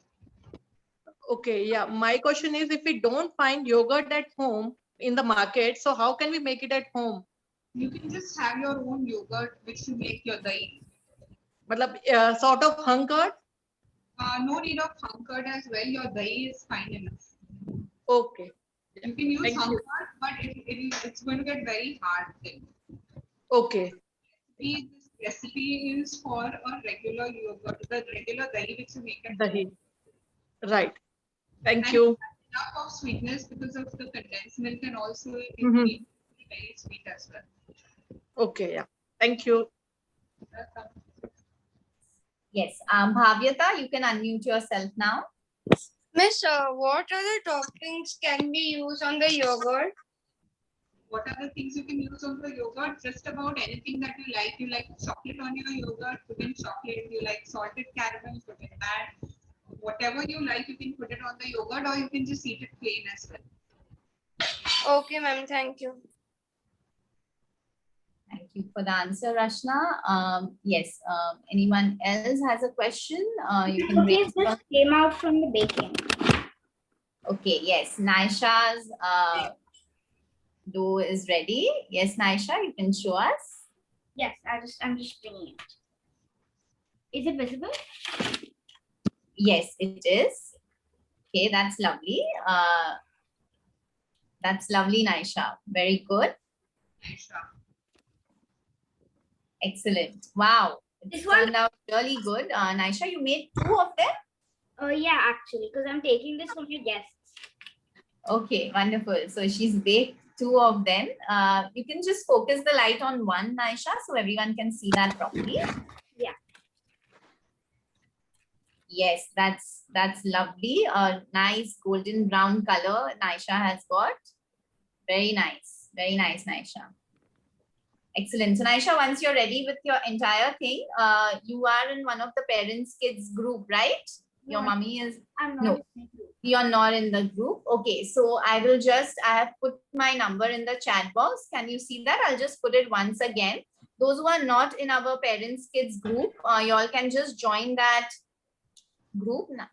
Okay, yeah, my question is, if we don't find yogurt at home in the market, so how can we make it at home? You can just have your own yogurt, which you make your dahi. Matlab, sort of hunkered? No need of hunkered as well. Your dahi is fine enough. Okay. You can use Thank you. hunkered, but it's going to get very hard then. Okay. This recipe is for a regular yogurt, the regular dahi which you make at Dahi. home. Right. Thank And you. enough of sweetness because of the condensed milk and also it Mhm. will be very sweet as well. Okay, yeah. Thank you. Yes, Bhavyata, you can unmute yourself now. Miss, what other toppings can be used on the yogurt? What are the things you can use on the yogurt? Just about anything that you like. You like chocolate on your yogurt, put in chocolate. You like salted caramel, put in that. Whatever you like, you can put it on the yogurt or you can just eat it plain as well. Okay, ma'am, thank you. Thank you for the answer, Rashna. Yes, anyone else has a question? You can raise Cookies just came out from the baking. Okay, yes, Naisha's dough is ready. Yes, Naisha, you can show us. Yes, I'm just bringing it. Is it visible? Yes, it is. Okay, that's lovely. That's lovely, Naisha. Very good. Excellent. Wow. It This one? turned out really good. Naisha, you made 2 of them? Yeah, actually, because I'm taking this for my guests. Okay, wonderful. So she's baked 2 of them. You can just focus the light on one, Naisha, so everyone can see that properly. Yeah. Yes, that's lovely. A nice golden brown color Naisha has got. Very nice. Very nice, Naisha. Excellent. So Naisha, once you're ready with your entire thing, you are in one of the parents' kids group, right? Your No, mummy is, I'm not. No. in the group. you're not in the group. Okay, so I have put my number in the chat box. Can you see that? I'll just put it once again. Those who are not in our parents' kids group, you all can just join that group now.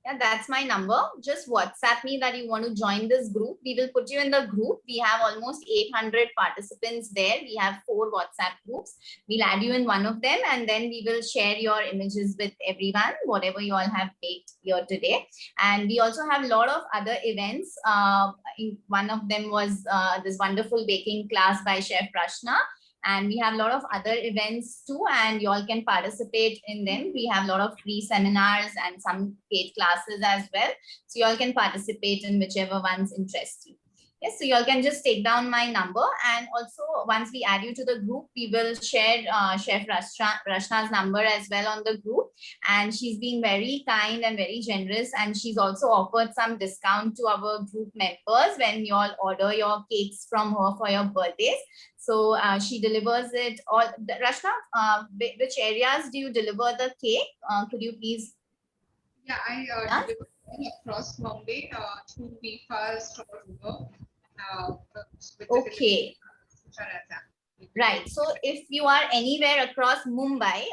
Yeah, that's my number. Just WhatsApp me that you want to join this group. We will put you in the group. We have almost 800 participants there. We have 4 WhatsApp groups. We'll add you in one of them and then we will share your images with everyone, whatever you all have baked here today. And we also have a lot of other events. One of them was this wonderful baking class by Chef Rashna. And we have a lot of other events too, and you all can participate in them. We have a lot of free seminars and some paid classes as well. So you all can participate in whichever ones interest you. Yes, so you all can just take down my number, and also once we add you to the group, we will share Chef Rashna's number as well on the group. And she's been very kind and very generous, and she's also offered some discount to our group members when you all order your cakes from her for your birthdays. So she delivers it all. Rashna, which areas do you deliver the cake? Could you please? Yeah, I Yeah? deliver across Bombay to BFAR store. Okay. Right. So if you are anywhere across Mumbai,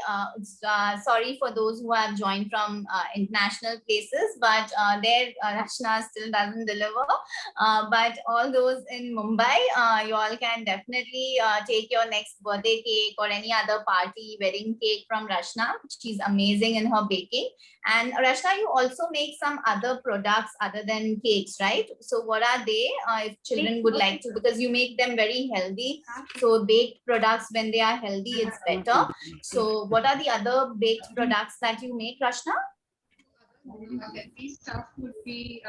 sorry for those who have joined from international places, but there Rashna still doesn't deliver. But all those in Mumbai, you all can definitely take your next birthday cake or any other party, wedding cake from Rashna. She's amazing in her baking. And Rashna, you also make some other products other than cakes, right? So what are they? If children would like to, because you make them very healthy. So baked products, when they are healthy, it's better. So what are the other baked products that you make, Rashna? Healthy stuff would be,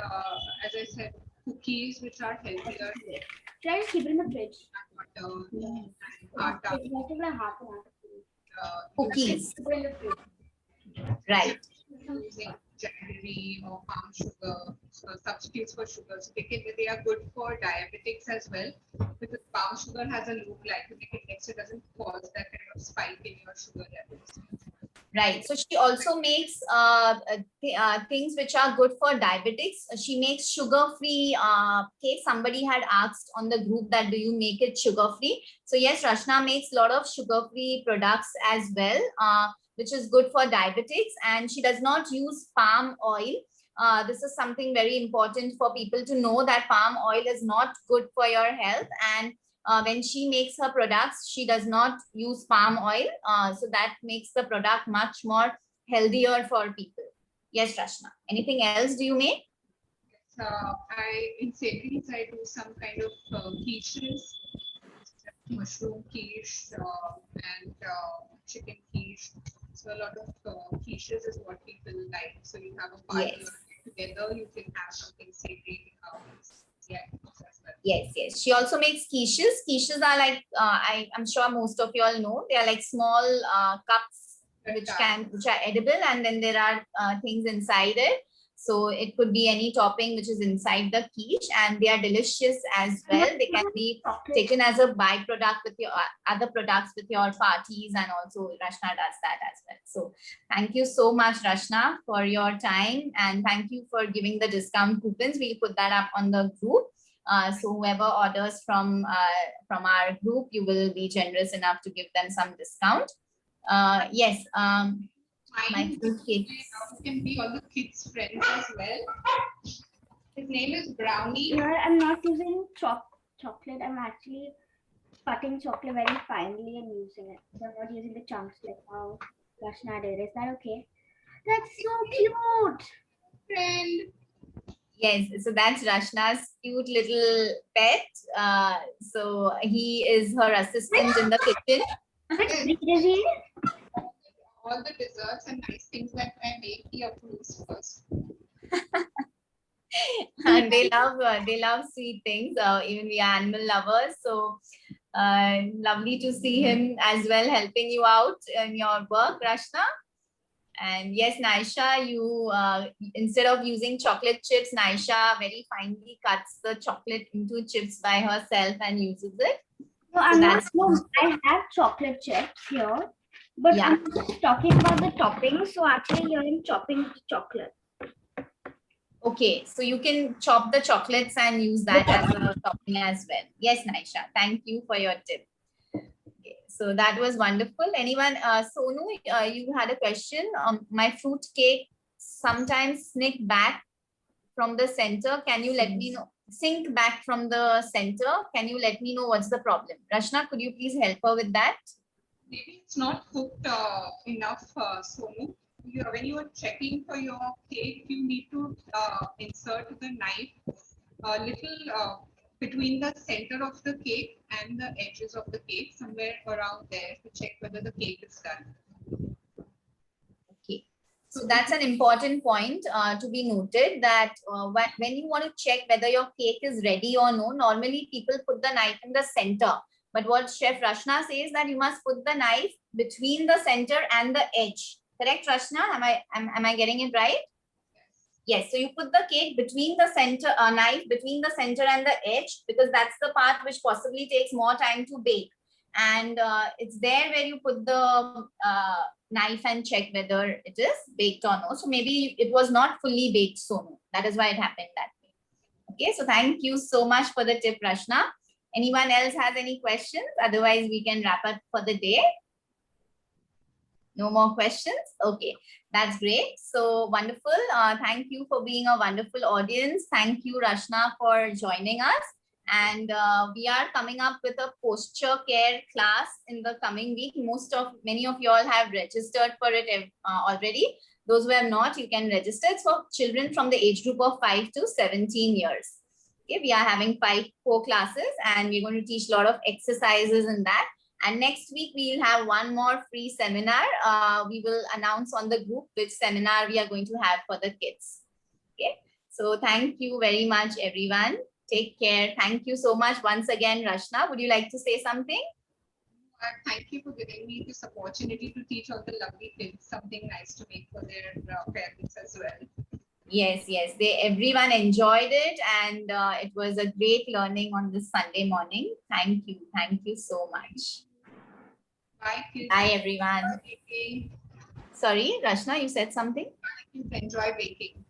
as I said, cookies, which are healthier. Try to keep it in the fridge. Atta, It's like half an hour. Cookies. Keep it in the fridge. Right. using jaggery or palm sugar, substitutes for sugar. So they are good for diabetics as well, because palm sugar has a loop like to make it next, it doesn't cause that kind of spike in your sugar levels. Right. So she also makes things which are good for diabetics. She makes sugar-free cake. Somebody had asked on the group that do you make it sugar-free? So yes, Rashna makes a lot of sugar-free products as well, which is good for diabetics. And she does not use palm oil. This is something very important for people to know, that palm oil is not good for your health. And when she makes her products, she does not use palm oil. So that makes the product much more healthier for people. Yes, Rashna. Anything else do you make? In savories, I do some kind of quiches, mushroom quiche and chicken quiche. So a lot of quiches is what people like. So you have a party Yes. together, you can have something savory. Yes, yes. She also makes quiches. Quiches are like, I'm sure most of you all know, they are like small cups which are edible, and then there are things inside it. So it could be any topping which is inside the quiche, and they are delicious as well. They can be taken as a byproduct with your other products with your parties, and also Rashna does that as well. So thank you so much, Rashna, for your time, and thank you for giving the discount coupons. We'll put that up on the group. So whoever orders from our group, you will be generous enough to give them some discount. Yes. My kids. Can be all the kids' friends as well. His name is Brownie. Here I'm not using chocolate. I'm actually cutting chocolate very finely and using it. So I'm not using the chunks like how Rashna did. Is that okay? That's so cute. Friend. Yes, so that's Rashna's cute little pet. So he is her assistant in the kitchen. Is he? All the desserts and nice things that I make, he approves first. And they love sweet things. Even we are animal lovers, so lovely to see him as well, helping you out in your work, Rashna. And yes, Naisha, you instead of using chocolate chips, Naisha very finely cuts the chocolate into chips by herself and uses it. No, I'm not. No, I have chocolate chips here, but Yeah. I'm just talking about the toppings. So actually, you're in chopping the chocolate. Okay, so you can chop the chocolates and use that as a topping as well. Yes, Naisha, thank you for your tip. Okay, so that was wonderful. Anyone, Sonu, you had a question. My fruit cake sometimes sneak back from the center. Can you let me know? Sink back from the center. Can you let me know what's the problem? Rashna, could you please help her with that? Maybe it's not cooked enough, Sonu. When you are checking for your cake, you need to insert the knife a little between the center of the cake and the edges of the cake, somewhere around there, to check whether the cake is done. Okay. So that's an important point to be noted, that when you want to check whether your cake is ready or no, normally people put the knife in the center. But what Chef Rashna says, that you must put the knife between the center and the edge. Correct, Rashna? Am I getting it right? Yes. So you put the cake between the center, knife between the center and the edge, because that's the part which possibly takes more time to bake. And it's there where you put the knife and check whether it is baked or no. So maybe it was not fully baked, so no. That is why it happened that way. Okay, so thank you so much for the tip, Rashna. Anyone else has any questions? Otherwise, we can wrap up for the day. No more questions? Okay, that's great. So wonderful. Thank you for being a wonderful audience. Thank you, Rashna, for joining us. And we are coming up with a posture care class in the coming week. Many of you all have registered for it already. Those who have not, you can register. It's for children from the age group of 5 to 17 years. Okay, we are having 4 classes, and we're going to teach a lot of exercises in that. And next week, we will have one more free seminar. We will announce on the group which seminar we are going to have for the kids. Okay, so thank you very much, everyone. Take care. Thank you so much once again, Rashna. Would you like to say something? Thank you for giving me this opportunity to teach all the lovely kids something nice to make for their parents as well. Yes, everyone enjoyed it, and it was a great learning on this Sunday morning. Thank you so much. Bye, kids. Bye, everyone. Baking. Sorry, Rashna, you said something? Kids enjoy baking.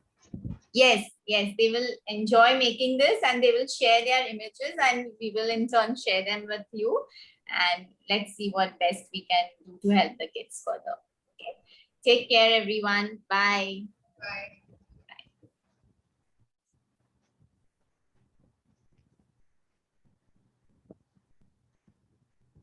Yes, they will enjoy making this, and they will share their images, and we will in turn share them with you. And let's see what best we can do to help the kids further. Okay. Take care, everyone. Bye. Bye.